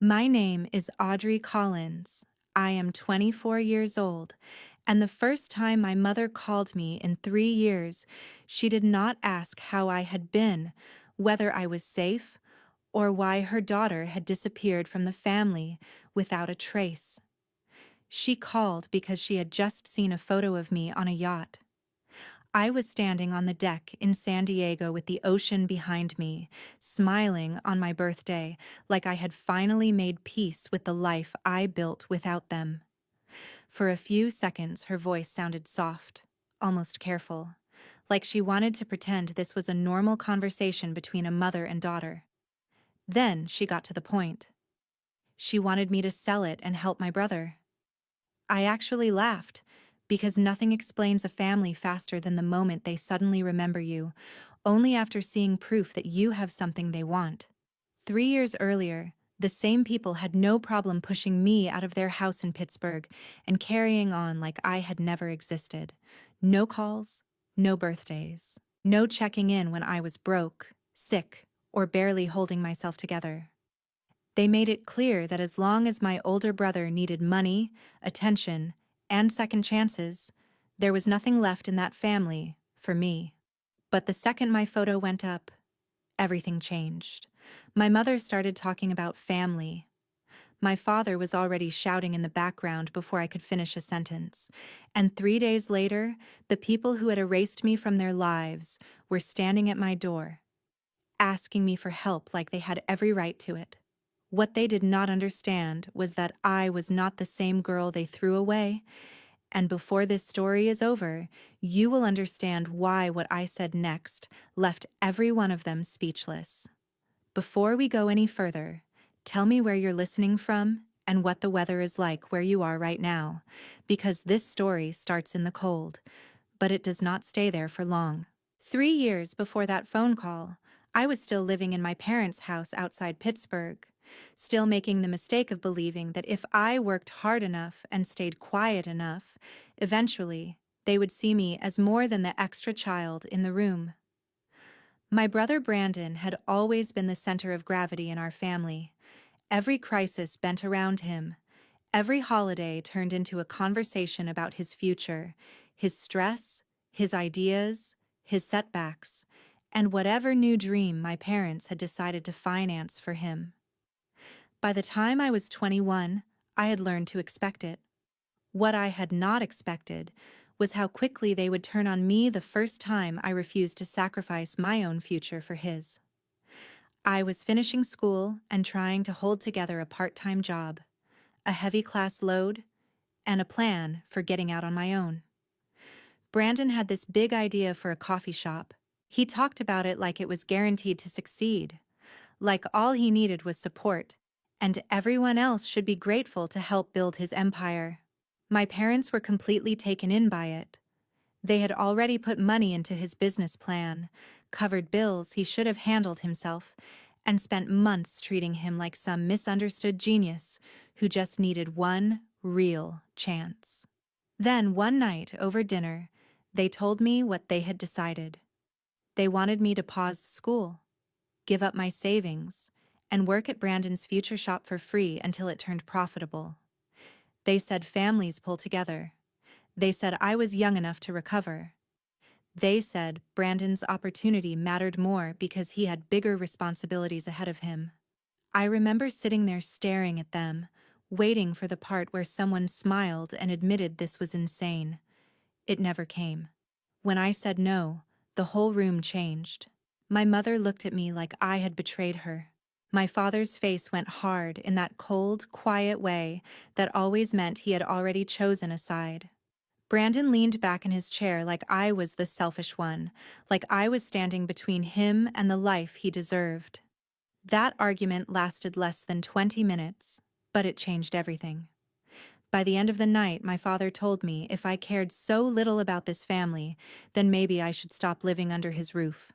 My name is Audrey Collins. I am 24 years old, and the first time my mother called me in 3 years, she did not ask how I had been, whether I was safe, or why her daughter had disappeared from the family without a trace. She called because she had just seen a photo of me on a yacht. I was standing on the deck in San Diego with the ocean behind me, smiling on my birthday, like I had finally made peace with the life I built without them. For a few seconds, her voice sounded soft, almost careful, like she wanted to pretend this was a normal conversation between a mother and daughter. Then she got to the point. She wanted me to sell it and help my brother. I actually laughed, because nothing explains a family faster than the moment they suddenly remember you, only after seeing proof that you have something they want. 3 years earlier, the same people had no problem pushing me out of their house in Pittsburgh and carrying on like I had never existed. No calls, no birthdays, no checking in when I was broke, sick, or barely holding myself together. They made it clear that as long as my older brother needed money, attention, and second chances, there was nothing left in that family for me. But the second my photo went up, everything changed. My mother started talking about family. My father was already shouting in the background before I could finish a sentence. And 3 days later, the people who had erased me from their lives were standing at my door, asking me for help like they had every right to it. What they did not understand was that I was not the same girl they threw away, and before this story is over, you will understand why what I said next left every one of them speechless. Before we go any further, tell me where you're listening from and what the weather is like where you are right now, because this story starts in the cold, but it does not stay there for long. 3 years before that phone call, I was still living in my parents' house outside Pittsburgh, still making the mistake of believing that if I worked hard enough and stayed quiet enough, eventually they would see me as more than the extra child in the room. My brother Brandon had always been the center of gravity in our family. Every crisis bent around him. Every holiday turned into a conversation about his future, his stress, his ideas, his setbacks, and whatever new dream my parents had decided to finance for him. By the time I was 21, I had learned to expect it. What I had not expected was how quickly they would turn on me the first time I refused to sacrifice my own future for his. I was finishing school and trying to hold together a part-time job, a heavy class load, and a plan for getting out on my own. Brandon had this big idea for a coffee shop. He talked about it like it was guaranteed to succeed, like all he needed was support, and everyone else should be grateful to help build his empire. My parents were completely taken in by it. They had already put money into his business plan, covered bills he should have handled himself, and spent months treating him like some misunderstood genius who just needed one real chance. Then one night over dinner, they told me what they had decided. They wanted me to pause school, give up my savings, and work at Brandon's future shop for free until it turned profitable. They said families pull together. They said I was young enough to recover. They said Brandon's opportunity mattered more because he had bigger responsibilities ahead of him. I remember sitting there staring at them, waiting for the part where someone smiled and admitted this was insane. It never came. When I said no, the whole room changed. My mother looked at me like I had betrayed her. My father's face went hard in that cold, quiet way that always meant he had already chosen a side. Brandon leaned back in his chair like I was the selfish one, like I was standing between him and the life he deserved. That argument lasted less than 20 minutes, but it changed everything. By the end of the night, my father told me if I cared so little about this family, then maybe I should stop living under his roof.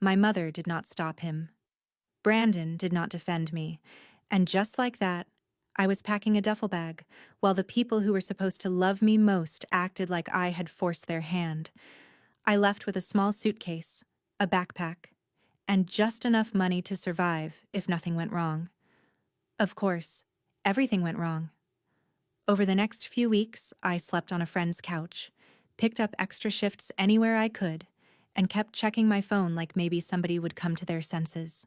My mother did not stop him. Brandon did not defend me, and just like that, I was packing a duffel bag, while the people who were supposed to love me most acted like I had forced their hand. I left with a small suitcase, a backpack, and just enough money to survive if nothing went wrong. Of course, everything went wrong. Over the next few weeks, I slept on a friend's couch, picked up extra shifts anywhere I could, and kept checking my phone like maybe somebody would come to their senses.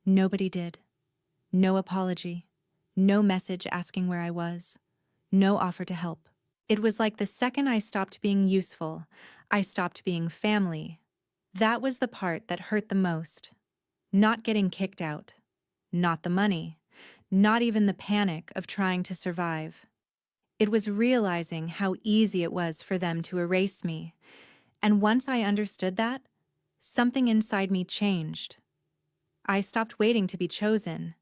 Nobody did. No apology. No message asking where I was. No offer to help. It was like the second I stopped being useful, I stopped being family. That was the part that hurt the most. Not getting kicked out. Not the money. Not even the panic of trying to survive. It was realizing how easy it was for them to erase me. And once I understood that, something inside me changed. I stopped waiting to be chosen.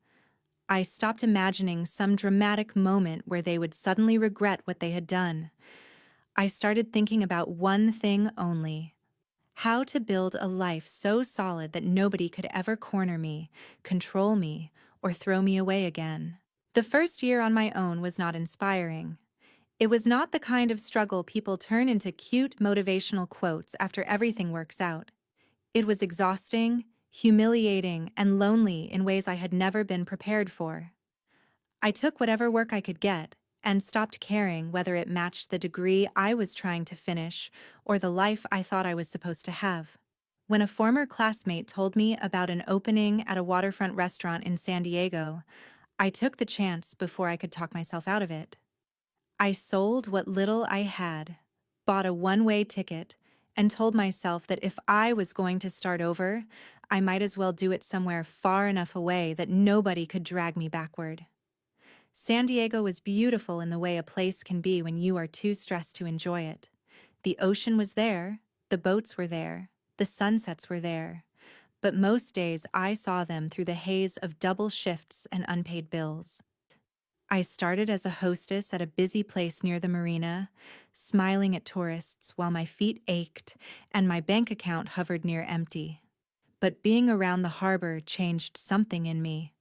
I stopped imagining some dramatic moment where they would suddenly regret what they had done. I started thinking about one thing only: how to build a life so solid that nobody could ever corner me, control me, or throw me away again. The first year on my own was not inspiring. It was not the kind of struggle people turn into cute motivational quotes after everything works out. It was exhausting, humiliating, and lonely in ways I had never been prepared for. I took whatever work I could get and stopped caring whether it matched the degree I was trying to finish or the life I thought I was supposed to have. When a former classmate told me about an opening at a waterfront restaurant in San Diego, I took the chance before I could talk myself out of it. I sold what little I had, bought a one-way ticket, and told myself that if I was going to start over, I might as well do it somewhere far enough away that nobody could drag me backward. San Diego was beautiful in the way a place can be when you are too stressed to enjoy it. The ocean was there, the boats were there, the sunsets were there, but most days I saw them through the haze of double shifts and unpaid bills. I started as a hostess at a busy place near the marina, smiling at tourists while my feet ached and my bank account hovered near empty. But being around the harbor changed something in me.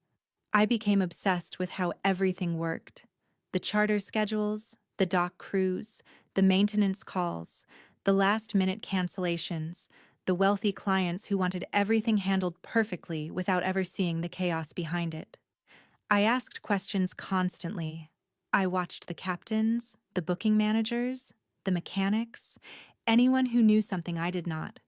I became obsessed with how everything worked. The charter schedules, the dock crews, the maintenance calls, the last-minute cancellations, the wealthy clients who wanted everything handled perfectly without ever seeing the chaos behind it. I asked questions constantly. I watched the captains, the booking managers, the mechanics, anyone who knew something I did not.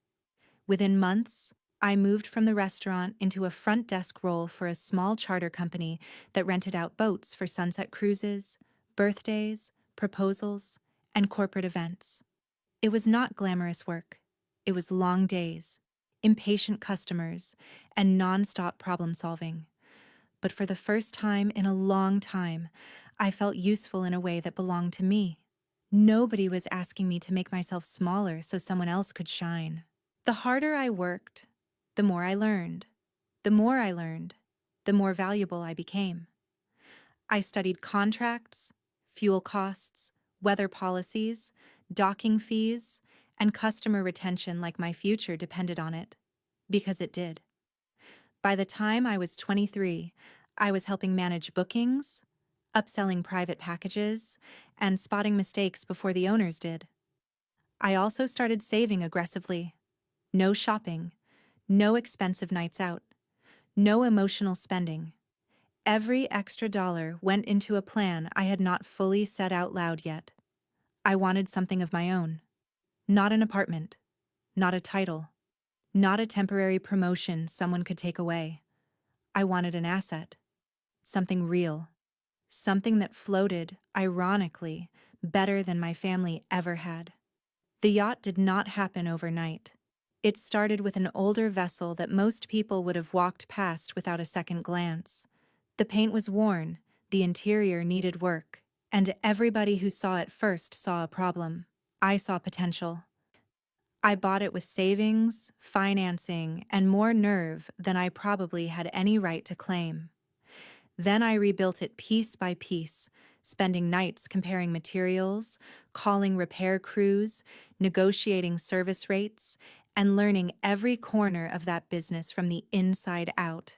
Within months, I moved from the restaurant into a front desk role for a small charter company that rented out boats for sunset cruises, birthdays, proposals, and corporate events. It was not glamorous work. It was long days, impatient customers, and nonstop problem solving. But for the first time in a long time, I felt useful in a way that belonged to me. Nobody was asking me to make myself smaller so someone else could shine. The harder I worked, the more I learned. The more I learned, the more valuable I became. I studied contracts, fuel costs, weather policies, docking fees, and customer retention like my future depended on it, because it did. By the time I was 23, I was helping manage bookings, upselling private packages, and spotting mistakes before the owners did. I also started saving aggressively. No shopping, no expensive nights out, no emotional spending. Every extra dollar went into a plan I had not fully said out loud yet. I wanted something of my own. Not an apartment, not a title, not a temporary promotion someone could take away. I wanted an asset, something real, something that floated, ironically, better than my family ever had. The yacht did not happen overnight. It started with an older vessel that most people would have walked past without a second glance. The paint was worn, the interior needed work, and everybody who saw it first saw a problem. I saw potential. I bought it with savings, financing, and more nerve than I probably had any right to claim. Then I rebuilt it piece by piece, spending nights comparing materials, calling repair crews, negotiating service rates, and learning every corner of that business from the inside out.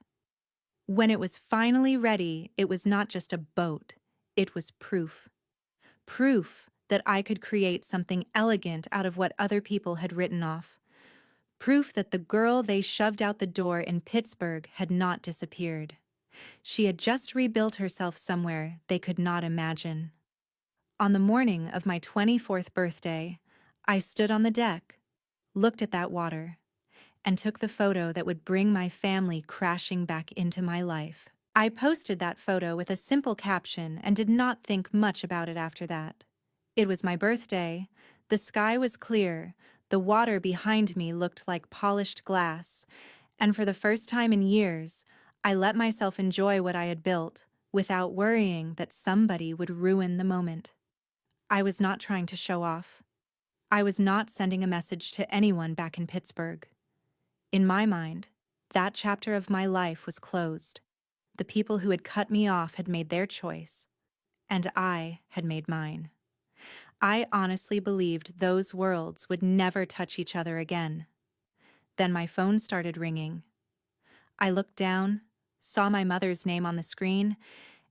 When it was finally ready, it was not just a boat, it was proof. Proof that I could create something elegant out of what other people had written off. Proof that the girl they shoved out the door in Pittsburgh had not disappeared. She had just rebuilt herself somewhere they could not imagine. On the morning of my 24th birthday, I stood on the deck, looked at that water, and took the photo that would bring my family crashing back into my life. I posted that photo with a simple caption and did not think much about it after that. It was my birthday, the sky was clear, the water behind me looked like polished glass, and for the first time in years, I let myself enjoy what I had built without worrying that somebody would ruin the moment. I was not trying to show off. I was not sending a message to anyone back in Pittsburgh. In my mind, that chapter of my life was closed. The people who had cut me off had made their choice, and I had made mine. I honestly believed those worlds would never touch each other again. Then my phone started ringing. I looked down, saw my mother's name on the screen,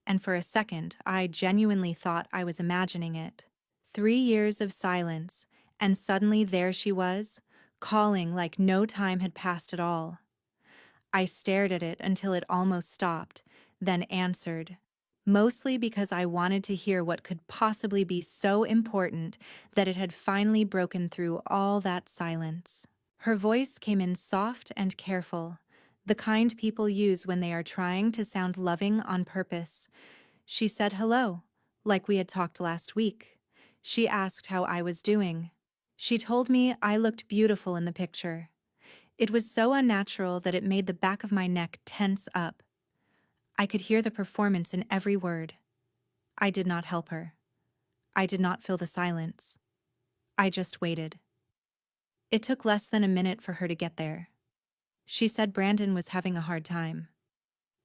and for a second I genuinely thought I was imagining it. 3 years of silence, and suddenly there she was, calling like no time had passed at all. I stared at it until it almost stopped, then answered, mostly because I wanted to hear what could possibly be so important that it had finally broken through all that silence. Her voice came in soft and careful, the kind people use when they are trying to sound loving on purpose. She said hello, like we had talked last week. She asked how I was doing. She told me I looked beautiful in the picture. It was so unnatural that it made the back of my neck tense up. I could hear the performance in every word. I did not help her. I did not fill the silence. I just waited. It took less than a minute for her to get there. She said Brandon was having a hard time.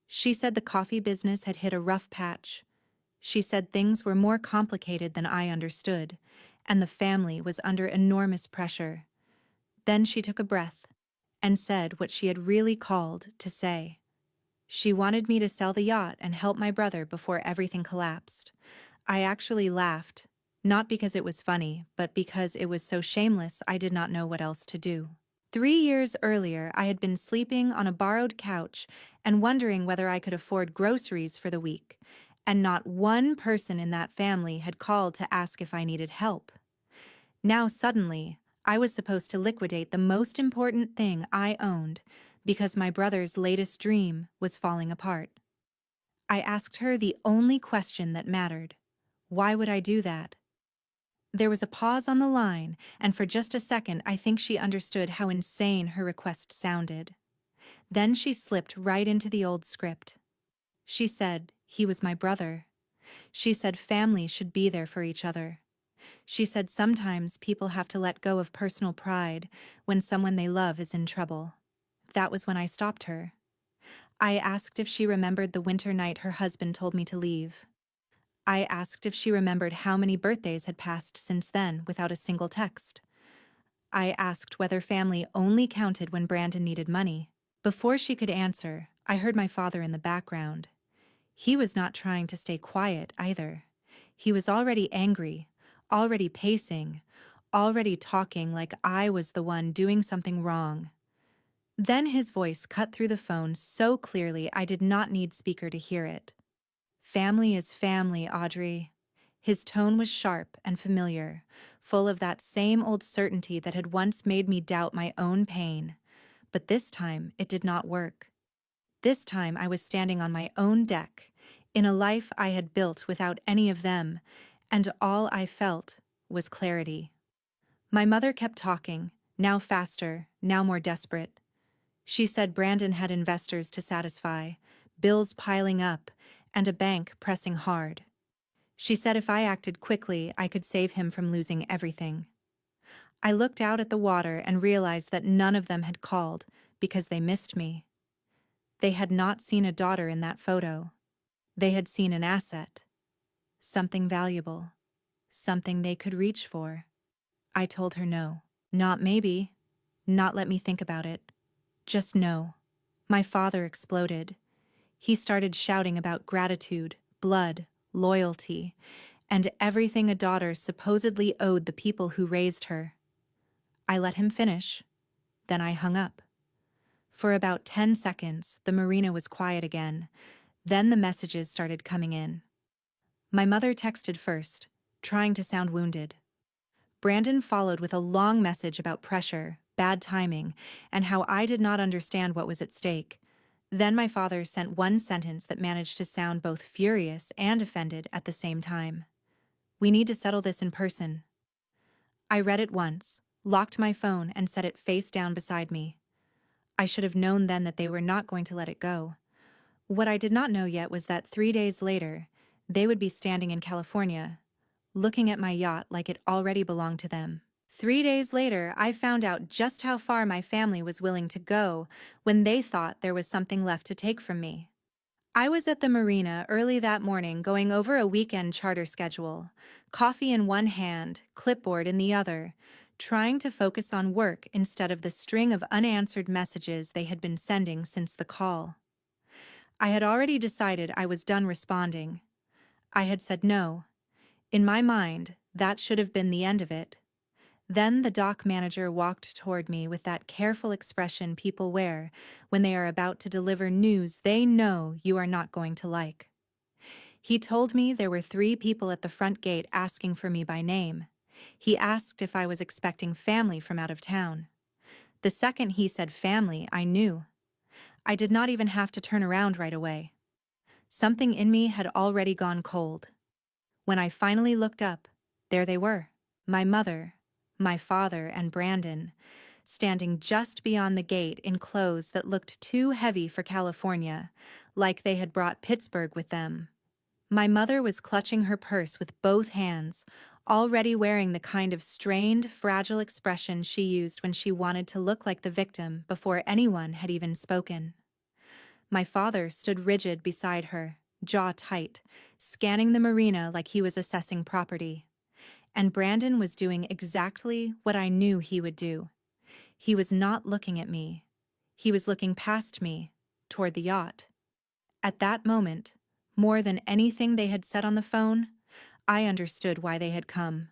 She said the coffee business had hit a rough patch. She said things were more complicated than I understood, and the family was under enormous pressure. Then she took a breath and said what she had really called to say. She wanted me to sell the yacht and help my brother before everything collapsed. I actually laughed, not because it was funny, but because it was so shameless I did not know what else to do. 3 years earlier, I had been sleeping on a borrowed couch and wondering whether I could afford groceries for the week, and not one person in that family had called to ask if I needed help. Now suddenly, I was supposed to liquidate the most important thing I owned because my brother's latest dream was falling apart. I asked her the only question that mattered. Why would I do that? There was a pause on the line, and for just a second I think she understood how insane her request sounded. Then she slipped right into the old script. She said he was my brother. She said family should be there for each other. She said sometimes people have to let go of personal pride when someone they love is in trouble. That was when I stopped her. I asked if she remembered the winter night her husband told me to leave. I asked if she remembered how many birthdays had passed since then without a single text. I asked whether family only counted when Brandon needed money. Before she could answer, I heard my father in the background. He was not trying to stay quiet either. He was already angry, already pacing, already talking like I was the one doing something wrong. Then his voice cut through the phone so clearly I did not need speaker to hear it. Family is family, Audrey. His tone was sharp and familiar, full of that same old certainty that had once made me doubt my own pain. But this time it did not work. This time I was standing on my own deck, in a life I had built without any of them, and all I felt was clarity. My mother kept talking, now faster, now more desperate. She said Brandon had investors to satisfy, bills piling up, and a bank pressing hard. She said if I acted quickly, I could save him from losing everything. I looked out at the water and realized that none of them had called because they missed me. They had not seen a daughter in that photo. They had seen an asset, something valuable, something they could reach for. I told her no. Not maybe, not let me think about it. Just no. My father exploded. He started shouting about gratitude, blood, loyalty, and everything a daughter supposedly owed the people who raised her. I let him finish. Then I hung up. For about 10 seconds, the marina was quiet again. Then the messages started coming in. My mother texted first, trying to sound wounded. Brandon followed with a long message about pressure, bad timing, and how I did not understand what was at stake. Then my father sent one sentence that managed to sound both furious and offended at the same time. "We need to settle this in person." I read it once, locked my phone, and set it face down beside me. I should have known then that they were not going to let it go. What I did not know yet was that 3 days later, they would be standing in California, looking at my yacht like it already belonged to them. 3 days later, I found out just how far my family was willing to go when they thought there was something left to take from me. I was at the marina early that morning going over a weekend charter schedule, coffee in one hand, clipboard in the other, trying to focus on work instead of the string of unanswered messages they had been sending since the call. I had already decided I was done responding. I had said no. In my mind, that should have been the end of it. Then the dock manager walked toward me with that careful expression people wear when they are about to deliver news they know you are not going to like. He told me there were 3 people at the front gate asking for me by name. He asked if I was expecting family from out of town. The second he said family, I knew. I did not even have to turn around right away. Something in me had already gone cold. When I finally looked up, there they were, my mother, my father, and Brandon, standing just beyond the gate in clothes that looked too heavy for California, like they had brought Pittsburgh with them. My mother was clutching her purse with both hands, already wearing the kind of strained, fragile expression she used when she wanted to look like the victim before anyone had even spoken. My father stood rigid beside her, jaw tight, scanning the marina like he was assessing property. And Brandon was doing exactly what I knew he would do. He was not looking at me. He was looking past me, toward the yacht. At that moment, more than anything they had said on the phone, I understood why they had come.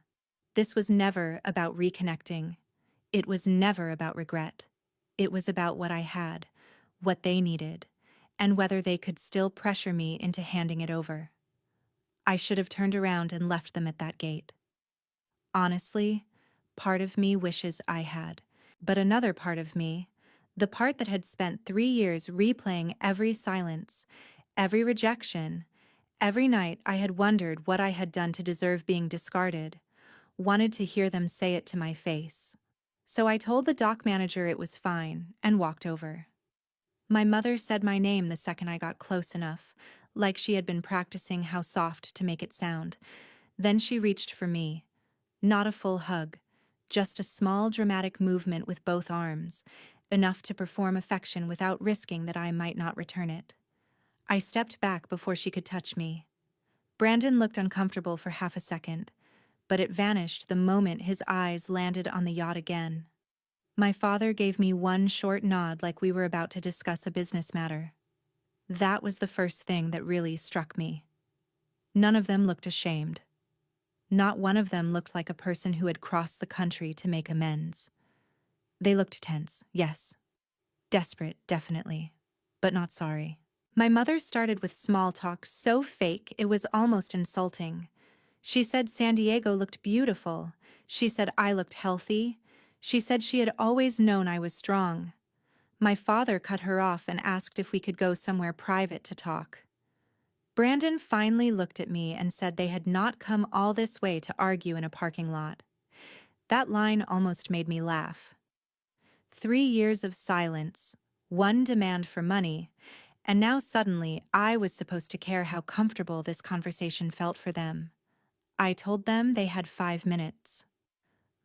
This was never about reconnecting. It was never about regret. It was about what I had, what they needed, and whether they could still pressure me into handing it over. I should have turned around and left them at that gate. Honestly, part of me wishes I had, but another part of me, the part that had spent 3 years replaying every silence, every rejection, every night I had wondered what I had done to deserve being discarded, wanted to hear them say it to my face. So I told the dock manager it was fine and walked over. My mother said my name the second I got close enough, like she had been practicing how soft to make it sound. Then she reached for me. Not a full hug, just a small dramatic movement with both arms, enough to perform affection without risking that I might not return it. I stepped back before she could touch me. Brandon looked uncomfortable for half a second, but it vanished the moment his eyes landed on the yacht again. My father gave me one short nod like we were about to discuss a business matter. That was the first thing that really struck me. None of them looked ashamed. Not one of them looked like a person who had crossed the country to make amends. They looked tense, yes. Desperate, definitely. But not sorry. My mother started with small talk so fake it was almost insulting. She said San Diego looked beautiful. She said I looked healthy. She said she had always known I was strong. My father cut her off and asked if we could go somewhere private to talk. Brandon finally looked at me and said they had not come all this way to argue in a parking lot. That line almost made me laugh. 3 years of silence, one demand for money, and now suddenly I was supposed to care how comfortable this conversation felt for them. I told them they had 5 minutes.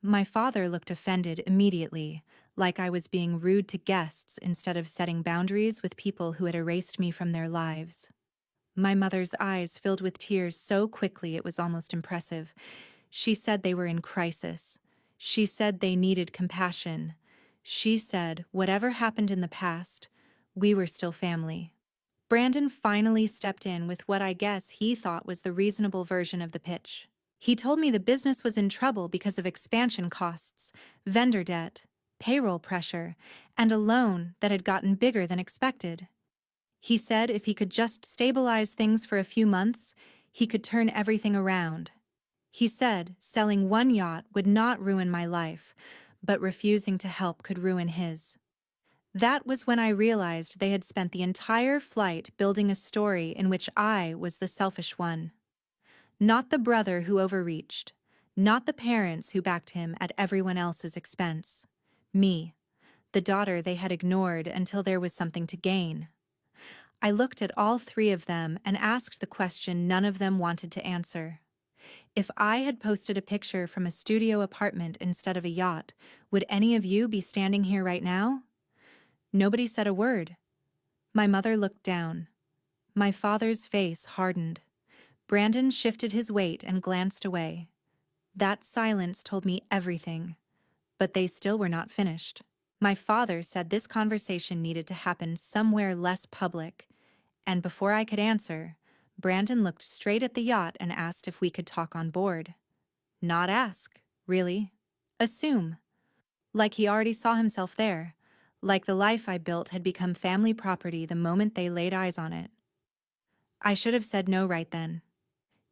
My father looked offended immediately, like I was being rude to guests instead of setting boundaries with people who had erased me from their lives. My mother's eyes filled with tears so quickly it was almost impressive. She said they were in crisis. She said they needed compassion. She said, whatever happened in the past, we were still family. Brandon finally stepped in with what I guess he thought was the reasonable version of the pitch. He told me the business was in trouble because of expansion costs, vendor debt, payroll pressure, and a loan that had gotten bigger than expected. He said if he could just stabilize things for a few months, he could turn everything around. He said selling one yacht would not ruin my life, but refusing to help could ruin his. That was when I realized they had spent the entire flight building a story in which I was the selfish one. Not the brother who overreached, not the parents who backed him at everyone else's expense. Me, the daughter they had ignored until there was something to gain. I looked at all three of them and asked the question none of them wanted to answer. If I had posted a picture from a studio apartment instead of a yacht, would any of you be standing here right now? Nobody said a word. My mother looked down. My father's face hardened. Brandon shifted his weight and glanced away. That silence told me everything, but they still were not finished. My father said this conversation needed to happen somewhere less public, and before I could answer, Brandon looked straight at the yacht and asked if we could talk on board. Not ask, really. Assume. Like he already saw himself there. Like the life I built had become family property the moment they laid eyes on it. I should have said no right then.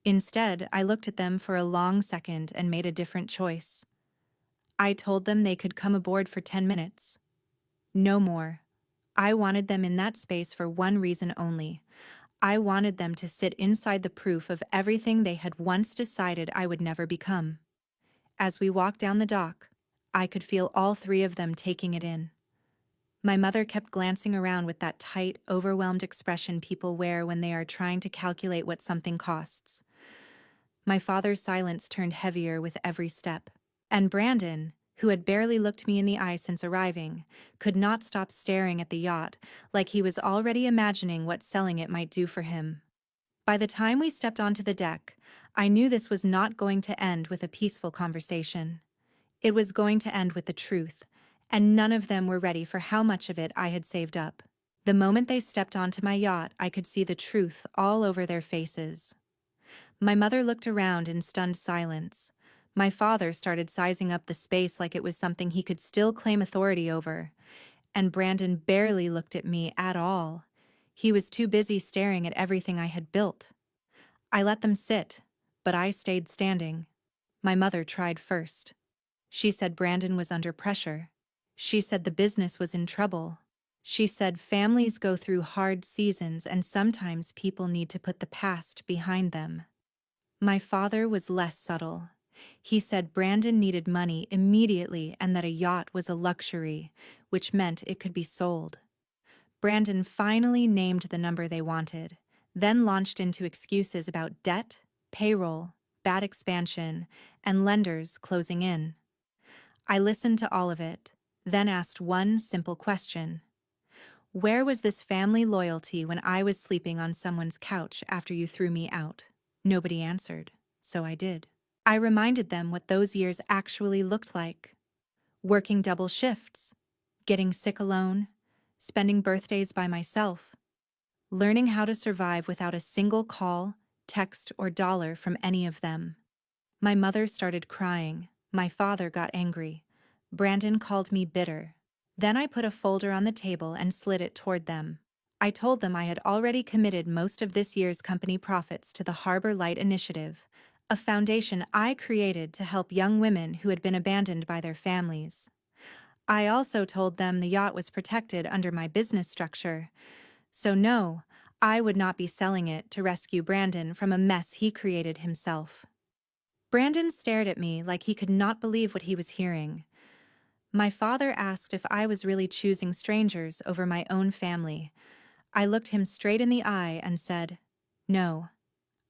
Instead, I looked at them for a long second and made a different choice. I told them they could come aboard for 10 minutes. No more. I wanted them in that space for one reason only. I wanted them to sit inside the proof of everything they had once decided I would never become. As we walked down the dock, I could feel all three of them taking it in. My mother kept glancing around with that tight, overwhelmed expression people wear when they are trying to calculate what something costs. My father's silence turned heavier with every step. And Brandon, who had barely looked me in the eye since arriving, could not stop staring at the yacht, like he was already imagining what selling it might do for him. By the time we stepped onto the deck, I knew this was not going to end with a peaceful conversation. It was going to end with the truth, and none of them were ready for how much of it I had saved up. The moment they stepped onto my yacht, I could see the truth all over their faces. My mother looked around in stunned silence. My father started sizing up the space like it was something he could still claim authority over, and Brandon barely looked at me at all. He was too busy staring at everything I had built. I let them sit, but I stayed standing. My mother tried first. She said Brandon was under pressure. She said the business was in trouble. She said families go through hard seasons and sometimes people need to put the past behind them. My father was less subtle. He said Brandon needed money immediately and that a yacht was a luxury, which meant it could be sold. Brandon finally named the number they wanted, then launched into excuses about debt, payroll, bad expansion, and lenders closing in. I listened to all of it, then asked one simple question. Where was this family loyalty when I was sleeping on someone's couch after you threw me out? Nobody answered, so I did. I reminded them what those years actually looked like. Working double shifts, getting sick alone, spending birthdays by myself, learning how to survive without a single call, text, or dollar from any of them. My mother started crying. My father got angry. Brandon called me bitter. Then I put a folder on the table and slid it toward them. I told them I had already committed most of this year's company profits to the Harbor Light Initiative, a foundation I created to help young women who had been abandoned by their families. I also told them the yacht was protected under my business structure, so no, I would not be selling it to rescue Brandon from a mess he created himself. Brandon stared at me like he could not believe what he was hearing. My father asked if I was really choosing strangers over my own family. I looked him straight in the eye and said, "No,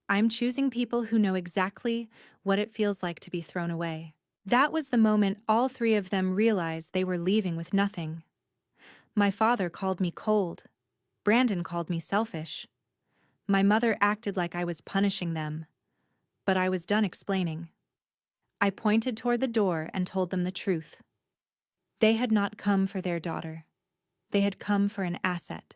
I'm choosing people who know exactly what it feels like to be thrown away." That was the moment all three of them realized they were leaving with nothing. My father called me cold. Brandon called me selfish. My mother acted like I was punishing them, but I was done explaining. I pointed toward the door and told them the truth. They had not come for their daughter. They had come for an asset.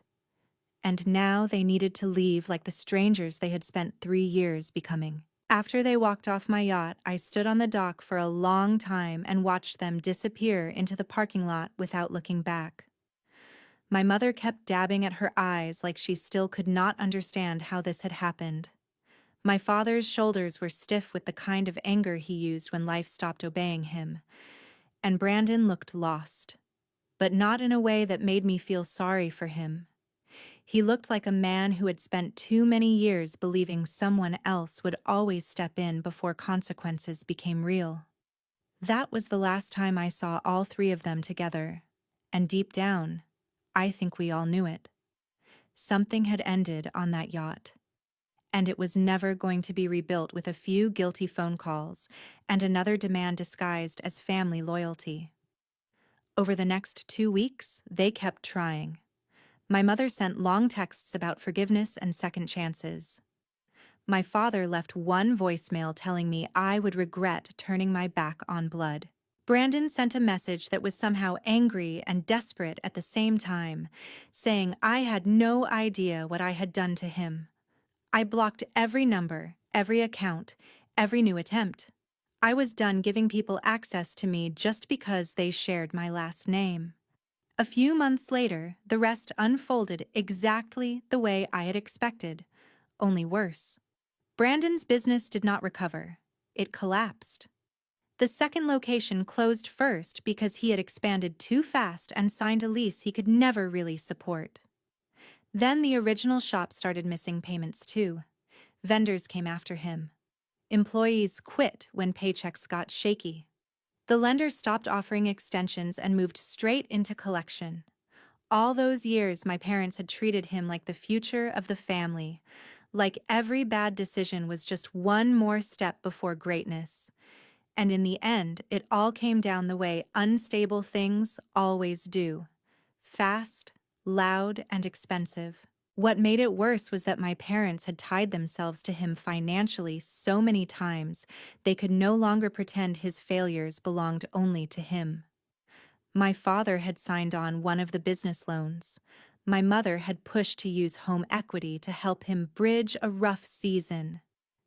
And now they needed to leave like the strangers they had spent 3 years becoming. After they walked off my yacht, I stood on the dock for a long time and watched them disappear into the parking lot without looking back. My mother kept dabbing at her eyes like she still could not understand how this had happened. My father's shoulders were stiff with the kind of anger he used when life stopped obeying him, and Brandon looked lost, but not in a way that made me feel sorry for him. He looked like a man who had spent too many years believing someone else would always step in before consequences became real. That was the last time I saw all three of them together, and deep down, I think we all knew it. Something had ended on that yacht, and it was never going to be rebuilt with a few guilty phone calls and another demand disguised as family loyalty. Over the next 2 weeks, they kept trying. My mother sent long texts about forgiveness and second chances. My father left one voicemail telling me I would regret turning my back on blood. Brandon sent a message that was somehow angry and desperate at the same time, saying I had no idea what I had done to him. I blocked every number, every account, every new attempt. I was done giving people access to me just because they shared my last name. A few months later, the rest unfolded exactly the way I had expected, only worse. Brandon's business did not recover. It collapsed. The second location closed first because he had expanded too fast and signed a lease he could never really support. Then the original shop started missing payments too. Vendors came after him. Employees quit when paychecks got shaky. The lender stopped offering extensions and moved straight into collection. All those years, my parents had treated him like the future of the family, like every bad decision was just one more step before greatness. And in the end, it all came down the way unstable things always do: fast, loud, and expensive. What made it worse was that my parents had tied themselves to him financially so many times they could no longer pretend his failures belonged only to him. My father had signed on one of the business loans. My mother had pushed to use home equity to help him bridge a rough season.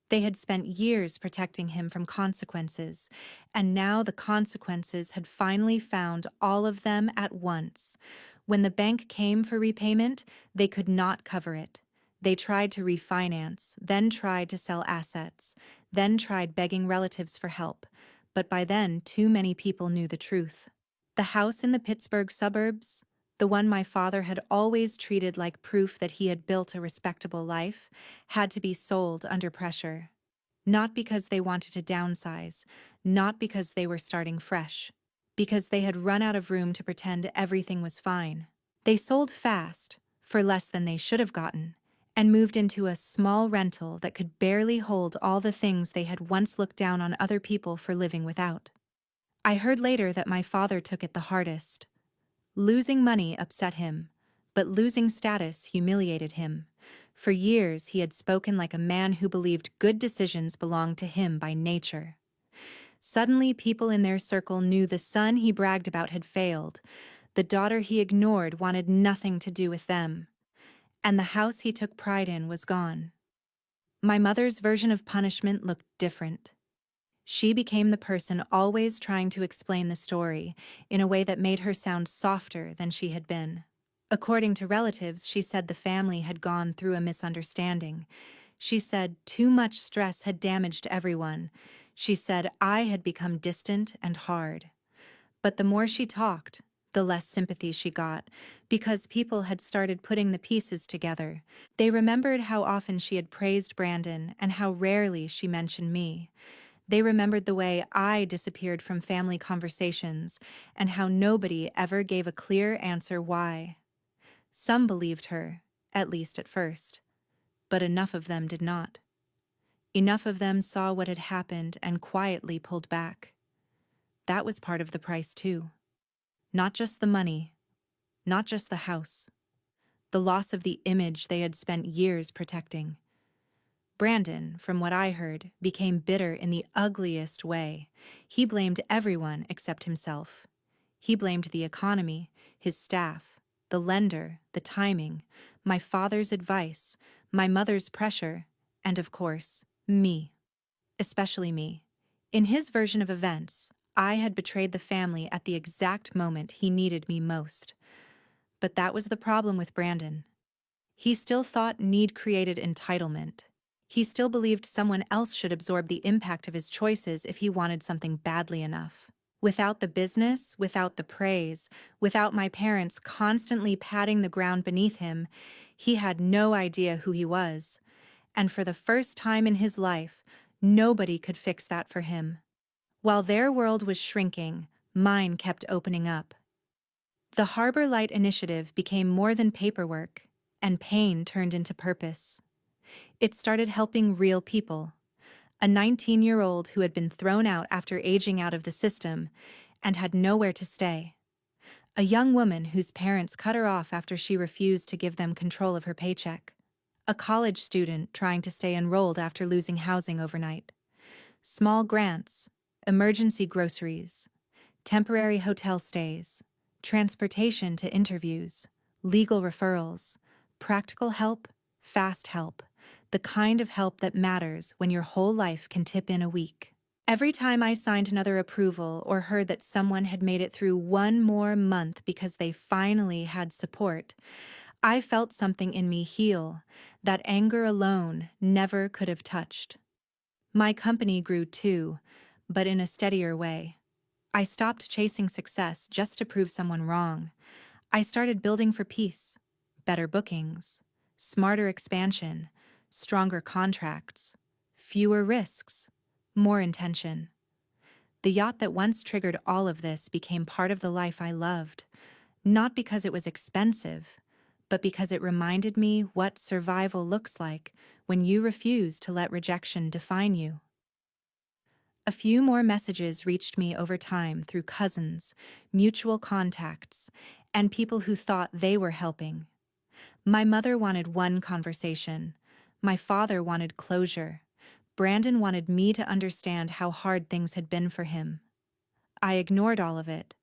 They had spent years protecting him from consequences, and now the consequences had finally found all of them at once. When the bank came for repayment, they could not cover it. They tried to refinance, then tried to sell assets, then tried begging relatives for help, but by then too many people knew the truth. The house in the Pittsburgh suburbs, the one my father had always treated like proof that he had built a respectable life, had to be sold under pressure. Not because they wanted to downsize, not because they were starting fresh, because they had run out of room to pretend everything was fine. They sold fast, for less than they should have gotten, and moved into a small rental that could barely hold all the things they had once looked down on other people for living without. I heard later that my father took it the hardest. Losing money upset him, but losing status humiliated him. For years, he had spoken like a man who believed good decisions belonged to him by nature. Suddenly, people in their circle knew the son he bragged about had failed. The daughter he ignored wanted nothing to do with them. And the house he took pride in was gone. My mother's version of punishment looked different. She became the person always trying to explain the story in a way that made her sound softer than she had been. According to relatives, she said the family had gone through a misunderstanding. She said too much stress had damaged everyone. She said I had become distant and hard. But the more she talked, the less sympathy she got, because people had started putting the pieces together. They remembered how often she had praised Brandon and how rarely she mentioned me. They remembered the way I disappeared from family conversations and how nobody ever gave a clear answer why. Some believed her, at least at first, but enough of them did not. Enough of them saw what had happened and quietly pulled back. That was part of the price too. Not just the money, not just the house, the loss of the image they had spent years protecting. Brandon, from what I heard, became bitter in the ugliest way. He blamed everyone except himself. He blamed the economy, his staff, the lender, the timing, my father's advice, my mother's pressure, and of course, me. Especially me. In his version of events, I had betrayed the family at the exact moment he needed me most. But that was the problem with Brandon. He still thought need created entitlement. He still believed someone else should absorb the impact of his choices if he wanted something badly enough. Without the business, without the praise, without my parents constantly patting the ground beneath him, he had no idea who he was. And for the first time in his life, nobody could fix that for him. While their world was shrinking, mine kept opening up. The Harbor Light Initiative became more than paperwork, and pain turned into purpose. It started helping real people. A 19-year-old who had been thrown out after aging out of the system and had nowhere to stay. A young woman whose parents cut her off after she refused to give them control of her paycheck. A college student trying to stay enrolled after losing housing overnight. Small grants, emergency groceries, temporary hotel stays, transportation to interviews, legal referrals, practical help, fast help, the kind of help that matters when your whole life can tip in a week. Every time I signed another approval or heard that someone had made it through one more month because they finally had support, I felt something in me heal that anger alone never could have touched. My company grew too, but in a steadier way. I stopped chasing success just to prove someone wrong. I started building for peace, better bookings, smarter expansion, stronger contracts, fewer risks, more intention. The yacht that once triggered all of this became part of the life I loved, not because it was expensive, but because it reminded me what survival looks like when you refuse to let rejection define you. A few more messages reached me over time through cousins, mutual contacts, and people who thought they were helping. My mother wanted one conversation. My father wanted closure. Brandon wanted me to understand how hard things had been for him. I ignored all of it,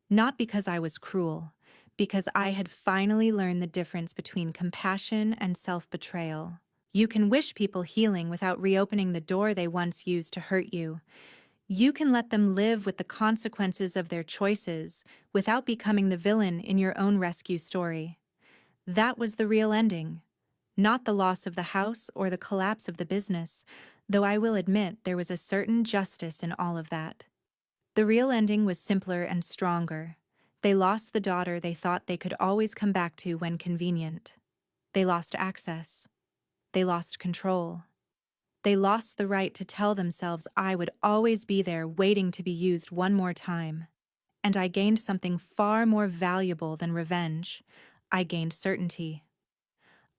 not because I was cruel, because I had finally learned the difference between compassion and self-betrayal. You can wish people healing without reopening the door they once used to hurt you. You can let them live with the consequences of their choices without becoming the villain in your own rescue story. That was the real ending, not the loss of the house or the collapse of the business, though I will admit there was a certain justice in all of that. The real ending was simpler and stronger. They lost the daughter they thought they could always come back to when convenient. They lost access. They lost control. They lost the right to tell themselves I would always be there waiting to be used one more time. And I gained something far more valuable than revenge. I gained certainty.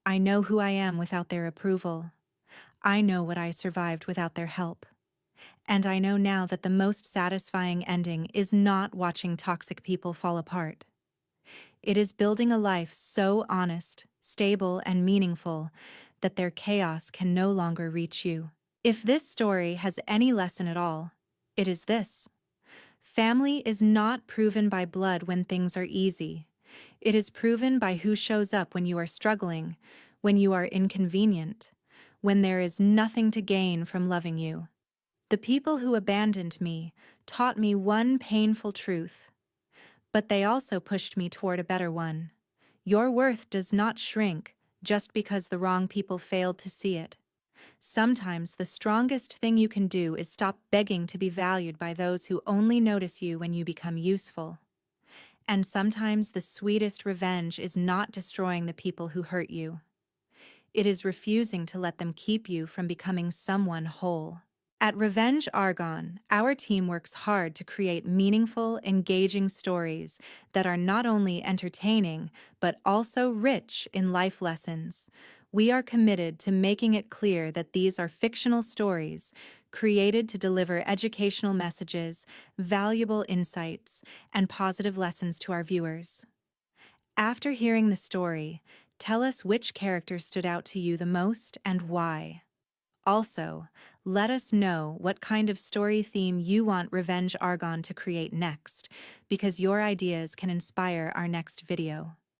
I know who I am without their approval. I know what I survived without their help. And I know now that the most satisfying ending is not watching toxic people fall apart. It is building a life so honest, stable, and meaningful that their chaos can no longer reach you. If this story has any lesson at all, it is this. Family is not proven by blood when things are easy. It is proven by who shows up when you are struggling, when you are inconvenient, when there is nothing to gain from loving you. The people who abandoned me taught me one painful truth, but they also pushed me toward a better one. Your worth does not shrink just because the wrong people failed to see it. Sometimes the strongest thing you can do is stop begging to be valued by those who only notice you when you become useful. And sometimes the sweetest revenge is not destroying the people who hurt you. It is refusing to let them keep you from becoming someone whole. At Revenge Argon, our team works hard to create meaningful, engaging stories that are not only entertaining, but also rich in life lessons. We are committed to making it clear that these are fictional stories, created to deliver educational messages, valuable insights, and positive lessons to our viewers. After hearing the story, tell us which character stood out to you the most and why. Also, let us know what kind of story theme you want Revenge Argon to create next, because your ideas can inspire our next video.